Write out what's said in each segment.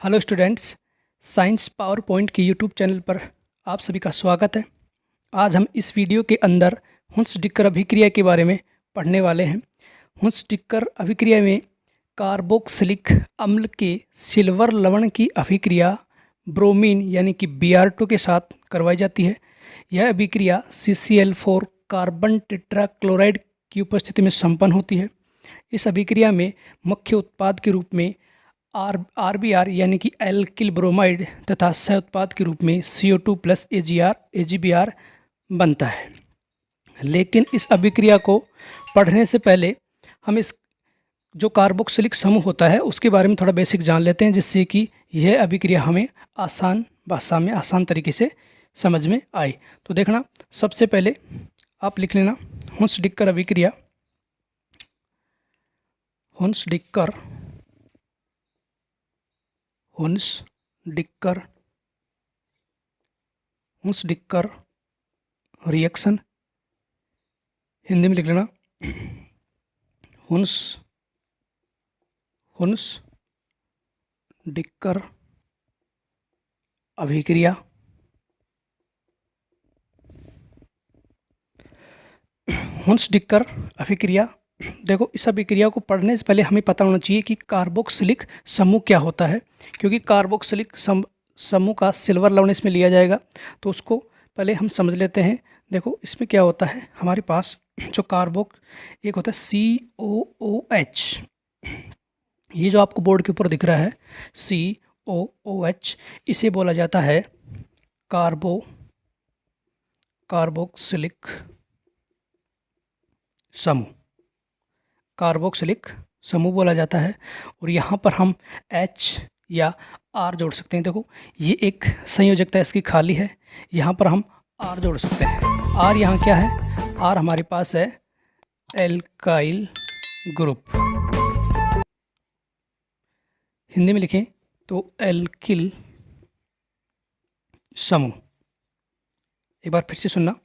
Hello students, science power point के YouTube channel पर आप सभी का स्वागत है। आज हम इस वीडियो के अंदर हुंस-डिक्कर अभिक्रिया के बारे में पढ़ने वाले हैं। हुंस-डिक्कर अभिक्रिया में कार्बोक्सिलिक अम्ल के सिल्वर लवण की अभिक्रिया ब्रोमीन यानी कि Br2 के साथ करवाई जाती है। यह अभिक्रिया CCl4 कार्बन टेट्राक्लोराइड की उपस्थिति में संपन्न होती है। इस अभिक्रिया में मुख्य उत्पाद के रूप में RBr यानी कि एल्किल ब्रोमाइड तथा सह उत्पाद के रूप में CO2 प्लस AgBr बनता है। लेकिन इस अभिक्रिया को पढ़ने से पहले हम इस जो कार्बोक्सिलिक समूह होता है उसके बारे में थोड़ा बेसिक जान लेते हैं, जिससे कि यह अभिक्रिया हमें आसान भाषा में आसान तरीके से समझ में आए। तो देखना, सबसे पहले आप लिख लेना हुंस-डिक्कर अभिक्रिया। हुंस-डिक्कर रिएक्शन, हिंदी में लिख लेना हुंस-डिक्कर अभिक्रिया। हुंस-डिक्कर अभिक्रिया, देखो, इस अभिक्रिया को पढ़ने से पहले हमें पता होना चाहिए कि कार्बोक्सिलिक समूह क्या होता है, क्योंकि कार्बोक्सिलिक समूह का सिल्वर लवण इसमें लिया जाएगा। तो उसको पहले हम समझ लेते हैं। देखो, इसमें क्या होता है, हमारे पास जो एक होता है COOH, ये जो आपको बोर्ड के ऊपर दिख रहा है COOH, इसे बोला जाता है कार्बोक्सिलिक समूह बोला जाता है। और यहाँ पर हम H या R जोड़ सकते हैं। देखो, ये एक संयोजकता इसकी खाली है, यहाँ पर हम R जोड़ सकते हैं। R यहाँ क्या है, R हमारे पास है एल्काइल ग्रुप। हिंदी में लिखें तो एल्किल समूह। एक बार फिर से सुनना,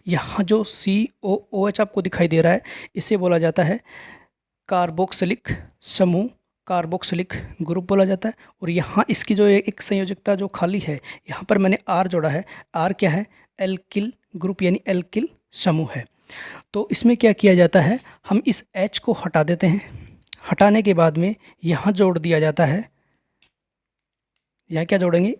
यहाँ जो COOH आपको दिखाई दे रहा है, इसे बोला जाता है कार्बोक्सिलिक समूह, कार्बोक्सिलिक ग्रुप बोला जाता है। और यहाँ इसकी जो एक संयोजकता जो खाली है, यहाँ पर मैंने R जोड़ा है। R क्या है, एल्किल ग्रुप यानी एल्किल समूह है। तो इसमें क्या किया जाता है, हम इस H को हटा देते हैं। हटाने के बाद में यहाँ जोड़ दिया जाता है, यहाँ क्या जोड़ेंगे,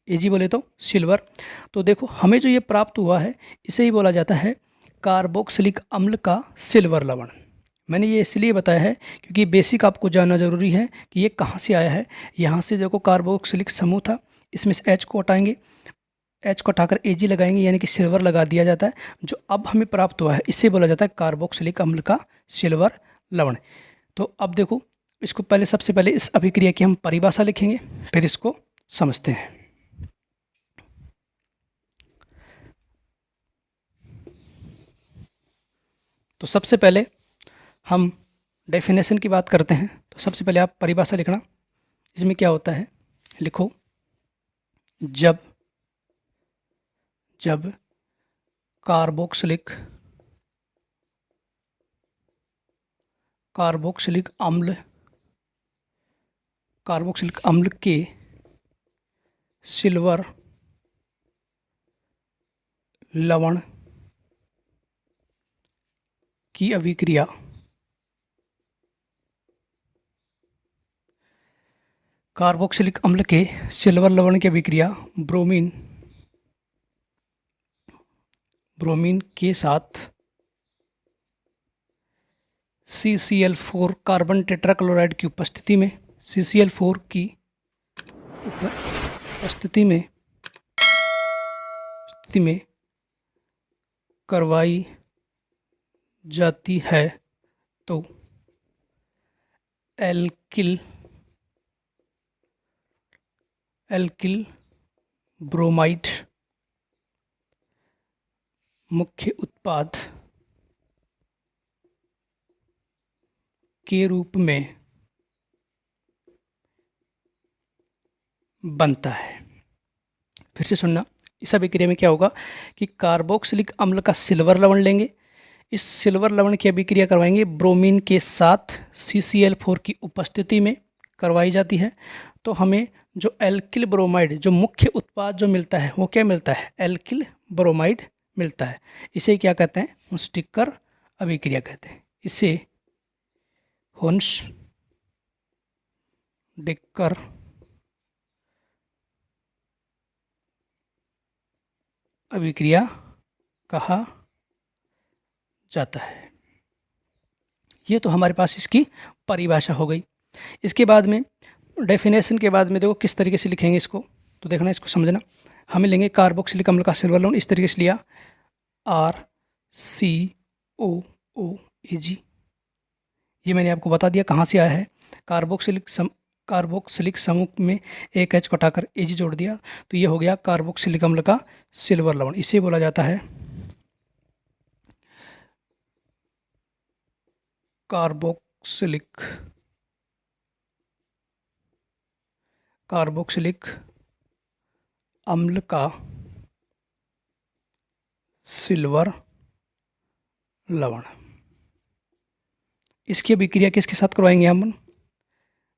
Ag बोले तो सिल्वर। तो देखो, हमें जो ये प्राप्त हुआ है, इसे ही बोला जाता है कार्बोक्सिलिक अम्ल का सिल्वर लवण। मैंने ये इसलिए बताया है क्योंकि बेसिक आपको जानना ज़रूरी है कि ये कहाँ से आया है। यहाँ से देखो, कार्बोक्सिलिक समूह था, इसमें से H को हटाएंगे, H को हटाकर Ag लगाएंगे, यानी कि सिल्वर लगा दिया जाता है। जो अब हमें प्राप्त हुआ है, इसे बोला जाता है कार्बोक्सिलिक अम्ल का सिल्वर लवण। तो अब देखो, इसको पहले सबसे पहले इस अभिक्रिया की हम परिभाषा लिखेंगे, फिर इसको समझते हैं। तो सबसे पहले हम डेफिनेशन की बात करते हैं। तो सबसे पहले आप परिभाषा लिखना। इसमें क्या होता है, लिखो, जब कार्बोक्सिलिक अम्ल के सिल्वर लवण की अभिक्रिया कार्बोक्सिलिक अम्ल के सिल्वर लवण की अभिक्रिया ब्रोमीन के साथ CCl4 कार्बन टेट्राक्लोराइड की उपस्थिति में CCl4 की उपस्थिति में करवाई जाती है। तो एल्किल ब्रोमाइड मुख्य उत्पाद के रूप में बनता है। फिर से सुनना, इस अभिक्रिया में क्या होगा कि कार्बोक्सिलिक अम्ल का सिल्वर लवण लेंगे, इस सिल्वर लवण की अभिक्रिया करवाएंगे ब्रोमीन के साथ CCl4 की उपस्थिति में करवाई जाती है तो हमें जो एल्किल ब्रोमाइड जो मुख्य उत्पाद जो मिलता है वो क्या मिलता है, एल्किल ब्रोमाइड मिलता है। इसे क्या कहते हैं, हुंस-डिक्कर अभिक्रिया कहते हैं। इसे हुंस-डिक्कर अभिक्रिया कहा जाता है। ये तो हमारे पास इसकी परिभाषा हो गई। इसके बाद में डेफिनेशन के बाद में देखो किस तरीके से लिखेंगे इसको, तो देखना इसको समझना। हमें लेंगे कार्बोक्सिलिक अम्ल का सिल्वर लवण, इस तरीके से लिया RCOOAG। ये मैंने आपको बता दिया कहाँ से आया है। कार्बोक्सिलिक समूह में एक H को हटाकर Ag जोड़ दिया तो ये हो गया कार्बोक्सिलिक अम्ल का सिल्वर लवण। इसे बोला जाता है कार्बोक्सिलिक अम्ल का सिल्वर लवण। इसकी अभिक्रिया किसके साथ करवाएंगे हम,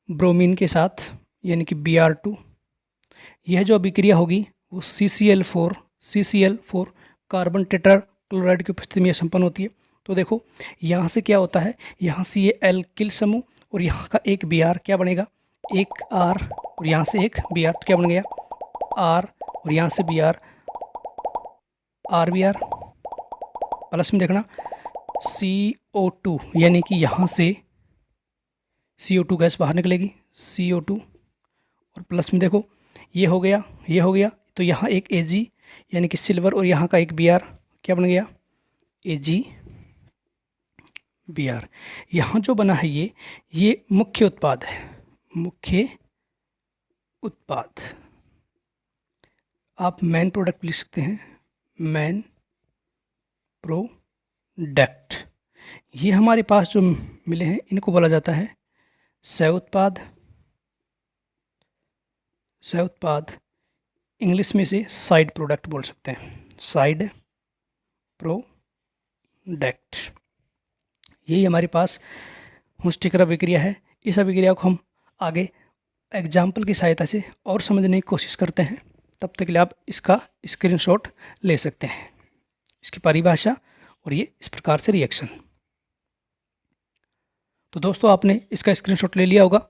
ब्रोमीन के साथ, यानी कि Br2। यह जो अभिक्रिया होगी वो CCl4 कार्बन टेट्राक्लोराइड की उपस्थिति में संपन्न होती है। तो देखो यहाँ से क्या होता है, यहाँ से ये एल्किल समूह और यहाँ का एक Br क्या बनेगा, एक R और यहाँ से एक Br, तो क्या बन गया R और यहाँ से Br, RBr प्लस में देखना CO2, यानी कि यहाँ से CO2 गैस बाहर निकलेगी CO2 और प्लस में देखो ये हो गया तो यहाँ एक Ag यानी कि सिल्वर और यहाँ का एक Br क्या बन गया AgBr। यहाँ जो बना है ये मुख्य उत्पाद है, मुख्य उत्पाद। आप मेन प्रोडक्ट लिख सकते हैं, मेन प्रोडक्ट। ये हमारे पास जो मिले हैं इनको बोला जाता है सह उत्पाद। इंग्लिश में से साइड प्रोडक्ट बोल सकते हैं, साइड प्रोडक्ट। यही हमारे पास हुंस-डिक्कर अभिक्रिया है। इस अभिक्रिया को हम आगे एग्जाम्पल की सहायता से और समझने की कोशिश करते हैं। तब तक के लिए आप इसका स्क्रीनशॉट ले सकते हैं, इसकी परिभाषा और ये इस प्रकार से रिएक्शन। तो दोस्तों आपने इसका स्क्रीनशॉट ले लिया होगा।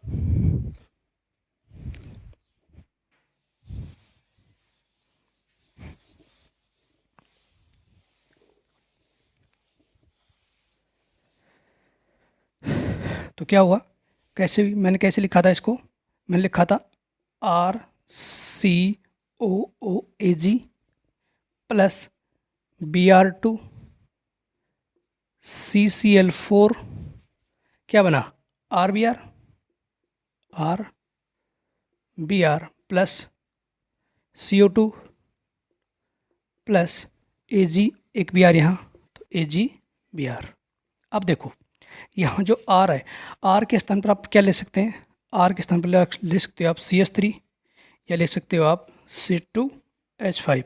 तो क्या हुआ, मैंने कैसे लिखा था इसको, मैंने लिखा था RCOOAG प्लस Br2 CCl4 क्या बना RBr plus CO2 plus Ag, एक Br यहाँ तो AgBr। अब देखो यहाँ जो R है, R के स्थान पर आप क्या ले सकते हैं, R के स्थान पर ले सकते हो आप CH3 या ले सकते हो आप C2H5।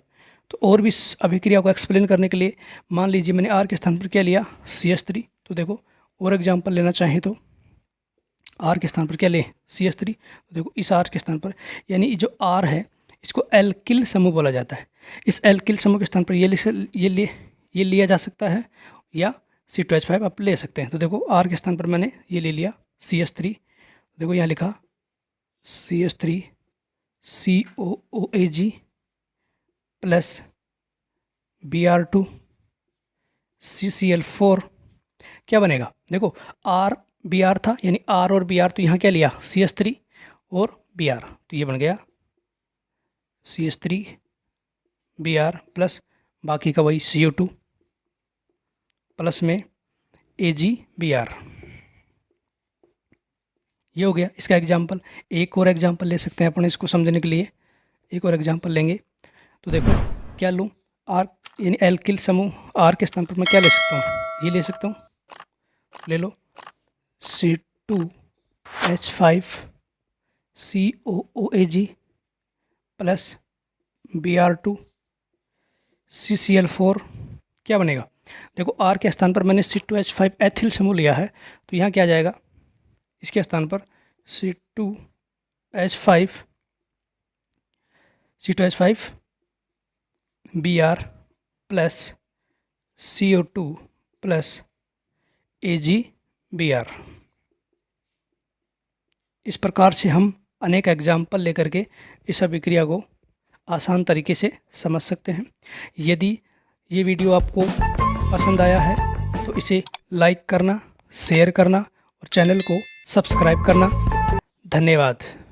तो और भी अभिक्रिया को एक्सप्लेन करने के लिए मान लीजिए मैंने R के स्थान पर क्या लिया CH3। तो देखो और एग्जांपल लेना चाहें तो R के स्थान पर क्या ले CH3। तो देखो इस R के स्थान पर, यानी जो R है इसको एल्किल समूह बोला जाता है। इस एल्किल समूह के स्थान पर ये लिया जा सकता है या C2H5 आप ले सकते हैं। तो देखो R के स्थान पर मैंने ये ले लिया CH3। देखो यहाँ लिखा CH3 COOAG plus Br2 CCl4 क्या बनेगा, देखो R Br था, यानी R और Br, तो यहाँ क्या लिया CH3 और Br, तो ये बन गया CH3 Br प्लस बाकी का वही CO2 प्लस में AgBr। ये हो गया इसका एग्जाम्पल। एक और एग्जाम्पल ले सकते हैं अपन इसको समझने के लिए, एक और एग्जाम्पल लेंगे। तो देखो क्या लूँ, R यानी एल्किल समूह R के स्थान पर मैं क्या ले सकता हूँ, ये ले सकता हूँ, ले लो C2H5 COOAG plus Br2 CCl4 क्या बनेगा, देखो R के स्थान पर मैंने C2H5 एथिल समूह लिया है तो यहाँ क्या आ जाएगा, इसके स्थान पर C2H5 Br plus CO2 plus AgBr। इस प्रकार से हम अनेक एग्जाम्पल लेकर के इस अभिक्रिया को आसान तरीके से समझ सकते हैं। यदि ये वीडियो आपको पसंद आया है तो इसे लाइक करना, शेयर करना और चैनल को सब्सक्राइब करना। धन्यवाद।